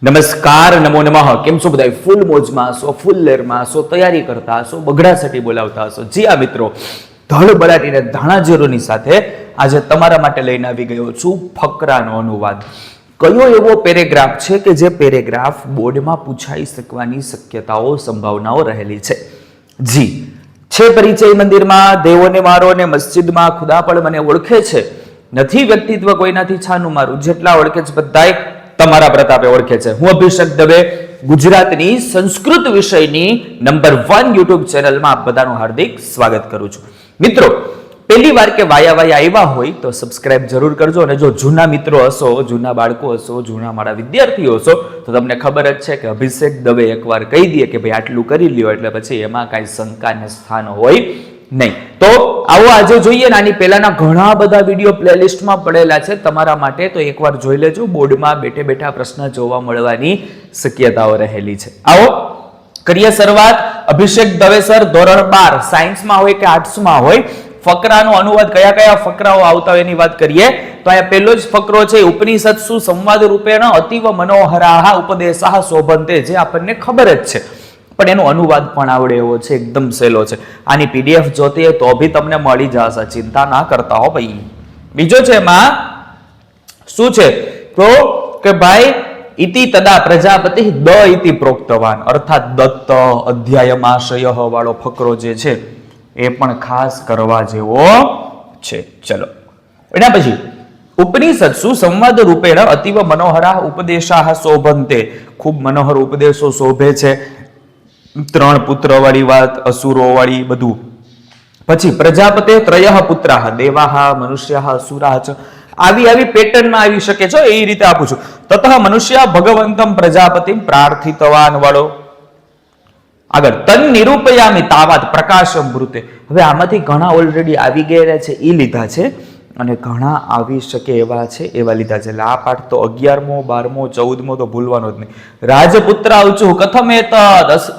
નમસ્કાર, નમો નમઃ. કેમ છો બધા? ફૂલ મોજમાં છો, ફૂલ લેરમાં છો, તૈયારી કરતા હશો, બગડાસટી બોલાવતા હશો. જી આ મિત્રો, ધળ બળાટીને ધાણા જીરુની સાથે આજે તમારા માટે લઈને આવી ગયો છું ફકરાનો અનુવાદ. કયો એવો પેરેગ્રાફ છે કે જે પેરેગ્રાફ બોર્ડમાં પૂછાઈ શકવાની શક્યતાઓ, સંભાવનાઓ રહેલી છે? જી છે પરિચય મંદિરમાં દેવોને મારો અને મસ્જિદમાં ખુદા પણ મને ઓળખે છે. નથી વ્યક્તિત્વ કોઈનાથી છાનું મારું, જેટલા ઓળખે છે બધાય તમારા પ્રતાપે ઓળખે છે. હું અભિષેક દવે ગુજરાતની સંસ્કૃત વિષયની નંબર 1 યુટ્યુબ ચેનલમાં આપ બધાનું હાર્દિક સ્વાગત કરું છું. મિત્રો, પહેલી વાર કે વાયા આવ્યા હોય તો સબસ્ક્રાઇબ જરૂર કરજો. અને જો જૂના મિત્રો હશો, જૂના બાળકો હશો, જૂના મારા વિદ્યાર્થીઓ હશો તો તમને ખબર જ છે કે અભિષેક દવે એકવાર કહી દે કે ભાઈ આટલું કરી લ્યો એટલે પછી એમાં કાંઈ શંકાને સ્થાન હોય નહીં. તો આવો આજે જોઈએ ને. આની પહેલાના ઘણા બધા વિડીયો પ્લેલિસ્ટમાં પડેલા છે તમારા માટે, તો એકવાર જોઈ લેજો. બોર્ડમાં બેઠે બેઠા પ્રશ્ન જોવા મળવાની શક્યતાઓ રહેલી છે. આવો કરીએ શરૂઆત. અભિષેક દવે સર, ધોરણ 12 સાયન્સમાં હોય કે આર્ટ્સમાં હોય, ફકરાનો અનુવાદ કયા કયા ફકરાઓ આવતા હોય એની વાત કરીએ તો અહીંયા પહેલો જ ફકરો છે, ઉપનિષત્સુ સંવાદ રૂપેણ અતીવ મનોહરાહ ઉપદેશાહ શોભંતે. જે આપણને ખબર જ છે પણ એનો અનુવાદ પણ આવડે એવો છે, એકદમ સહેલો છે. આની પીડીએફ જોતી હોય તો બી તમને મળી જશે, ચિંતા ના કરતા હો ભાઈ. બીજો છે એમાં શું છે તો કે ભાઈ ઇતિ તદા પ્રજાપતિ દ ઇતિ પ્રોક્તવાન, અર્થાત દત્ત અધ્યાયમાશય વાળો ફકરો જે છે એ પણ ખાસ કરવા જેવો છે. ચલો, એના પછી ઉપનિષત્સુ સંવાદ રૂપેણ અતીવ મનોહરા ઉપદેશાહ શોભંતે. ખૂબ મનોહર ઉપદેશો શોભે છે. 3 પુત્ર વાળી વાત, અસુરો વાળી બધું. પછી પ્રજાપતે ત્રયઃ પુત્રાહ દેવાહ મનુષ્યાહ અસુરાહ. આવી પેટર્નમાં આવી શકે છે, એ રીતે આપું છું. તતઃ મનુષ્ય ભગવંતમ પ્રજાપતિમ પ્રાર્થિતવાન વાળો. આગળ તન નિરૂપયામિ તાવત પ્રકાશમ બ્રુતે. હવે આમાંથી ઘણા ઓલરેડી આવી ગયેલા છે, એ લીધા છે, અને ઘણા આવી શકે એવા છે, એવા લીધા છે. એટલે આ પાઠ તો 11મો 12મો 14મો તો ભૂલવાનો જ નહીં. રાજપુત્ર આવચું કથમ એતદ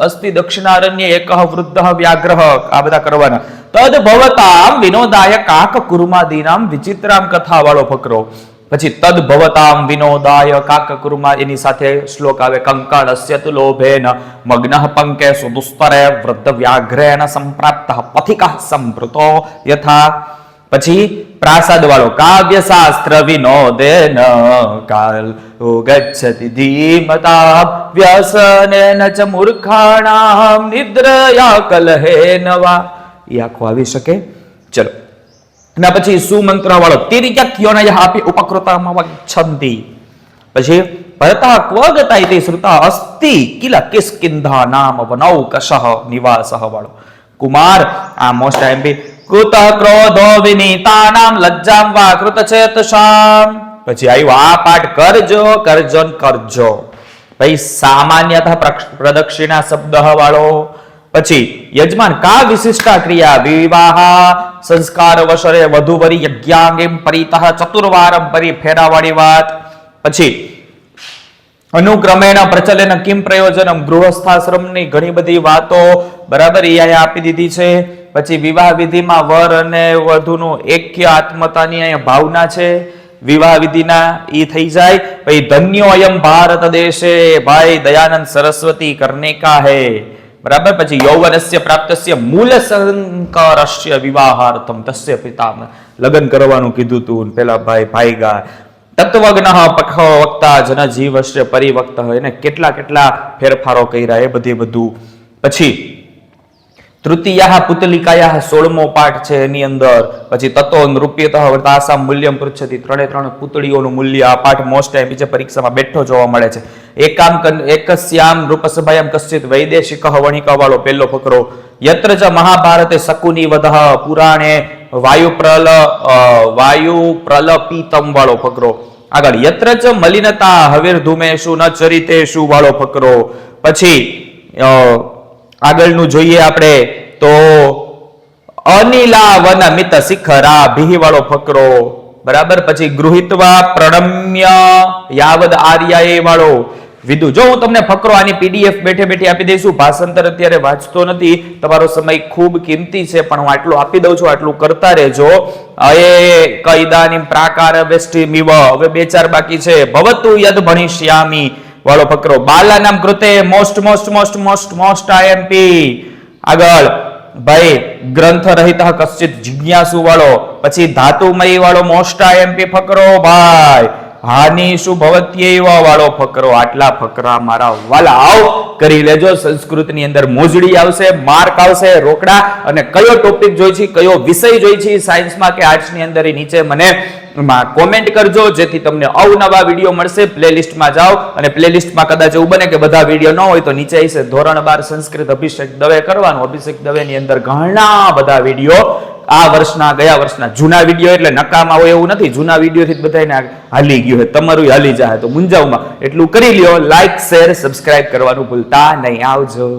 અસ્તિ દક્ષિણારણ્ય એકઃ વૃદ્ધઃ વ્યાઘ્રઃ. આ બધા કરવાના. તદ ભવતામ વિનોદાય કાક કુર્માદીનામ વિચિત્રામ કથા વાળો ફકરો. પછી તદ ભવતામ વિનોદાય કાક કુર્મા, એની સાથે શ્લોક આવે, કંકણસ્ય તુ લોભેન મગ્નઃ પંકે સુદુસ્તરે વૃદ્ધ વ્યાઘ્રેન સંપ્રાપ્તઃ પથિકઃ સંભૃતો યથા. પછી પ્રાસાદ વાળો, કાવ્ય શાસ્ત્ર વિનોદેન કાલ ગચ્છતિ ધીમતા વ્યસનેન ચ મૂર્ખાણામ નિદ્રયા કલહેન વા. એ આખો આવી શકે. ચલો, એના પછી સુમંત્ર વાળો, તિર્યક્યોનયઃ અપિ ઉપકૃતમ વચ્છન્તિ. પછી ભરતઃ ક્વ ગતા ઇતિ શ્રુતઃ અસ્તિ કિલ કિષ્કિંધા નામ વનૌકશઃ નિવાસઃ વાળો. કુમાર, આ મોસ્ટ એમ્પી. કૃત ક્રોધો વિનીતાનામ લજ્જામ વા કૃતચેતસામ. પછી આવ્યો આ પાઠ, કરજો કરજો કરજો. ભાઈ સામાન્યતઃ પ્રદક્ષિણા શબ્દ વાળો. પછી યજમાન કા વિશિષ્ટા ક્રિયા વિવાહ સંસ્કાર વસરે વધુવરી યજ્ઞાંગિમ પરિતઃ ચતુર્વારમ પરી ફેરાવાળી વાત. પછી અનુક્રમેણ પ્રચલન કિમ પ્રયોજનમ, ગૃહસ્થાશ્રમની ઘણી બધી વાતો બરાબર એ અહીંયા આપી દીધી છે. પછી વિવાહ વિધિમાં વર અને વધુનું એક્ય આત્મતાની અહીંયા ભાવના છે વિવાહ વિધિના, ઈ થઈ જાય. પછી ધન્યો અયમ ભારત દેશે, ભાઈ દયાનંદ સરસ્વતી કર્ણિકા હે બરાબર. પછી યૌવનસ્ય પ્રાપ્તસ્ય મૂલ સંકરસ્ય વિવાહાર્થમ તસ્ય પિતા, લગ્ન કરવાનું કીધું તું, પેલા ભાઈ ભાઈગા. તત્વજ્ઞ પખ વક્તા જન જીવસ્ય પરિવક્ત, એને કેટલા કેટલા ફેરફારો કર્યા એ બધું. પછી તૃતીયા પુતલિકાયા 16મો પાઠ છે એની અંદર. પછી તત્વ નૃપ્યતઃ વર્તાસામ મૂલ્યમ પૃચ્છતિ, 3 પુતળીઓનું મૂલ્ય. આ પાઠ મોસ્ટ ટાઈમ બીજે પરીક્ષામાં બેઠો જોવા મળે છે. એકસ્યામ નૃપસભાયામ કશ્ચિત વૈદેશિકઃ વણિક વાળો પહેલો ફકરો. યત્ર ચ મહાભારતે શકુની વધઃ પુરાણે વાયુ પ્રલપિતમ વાળો ફકરો. આગળ યત્ર ચ મલિનતા હવિર્ધુમેષુ ન ચરિતેષુ વાળો ફકરો. પછી આગળનું જોઈએ આપણે તો અનિલાવન મિત શિખરા ભીહ વાળો ફકરો બરાબર. પછી ગૃહિત્વા પ્રણમ્ય યાવદ આર્યાએ વાળો વિદુ. જો હું તમને ફકરો આની પીડીએફ બેઠે બેઠે આપી દઈશું, ભાષાંતર અત્યારે વાંચતો નથી, તમારો સમય ખૂબ કિંમતી છે, પણ હું આટલું આપી દઉં છું, આટલું કરતા રહેજો. એ કઈદાની પ્રાકાર વેષ્ટિમિવ, હવે 2-4 બાકી છે. ભવતુ યદ ભણિષ્યામિ વાળો ફકરો. બાલાનામ કૃતે most most most most most I M P. આગળ ભાઈ ગ્રંથ રહિત કશ્ચિત જિજ્ઞાસુ વાળો, પછી ધાતુમયી વાળો મોસ્ટ આઈએમપી ફકરો ભાઈ. હાનિ શું ભવત્યેવા વાળો ફકરો. આટલા ફકરા મારા વાલા આવ કરી લેજો. સંસ્કૃતની અંદર મોજડી આવશે, માર્ક આવશે, રોકડા, અને કયો ટોપિક જોઈ છે, કયો વિષય જોઈ છે સાયન્સમાં કે આર્ટ્સની અંદર એ નીચે મને કોમેન્ટ કરજો, જેથી તમને અવનવા વિડીયો મળશે. પ્લેલિસ્ટમાં જાઓ, અને પ્લેલિસ્ટમાં કદાચ એવું બને કે બધા વિડીયો ન હોય તો નીચે છે ધોરણ 12 સંસ્કૃત અભિષેક દવે કરવાનું. અભિષેક દવેની અંદર ઘણા બધા વિડીયો આ વર્ષના ગયા વર્ષના જૂના વિડીયો એટલે નકામા હોય એવું નથી. જૂના વિડીયો થી બધાને હાલી ગયું છે, તમારું હાલી જાય તો મુંજાવમાં એટલું કરી લ્યો. લાઈક શેર સબસ્ક્રાઇબ કરવાનું ભૂલતા નહીં. આવજો.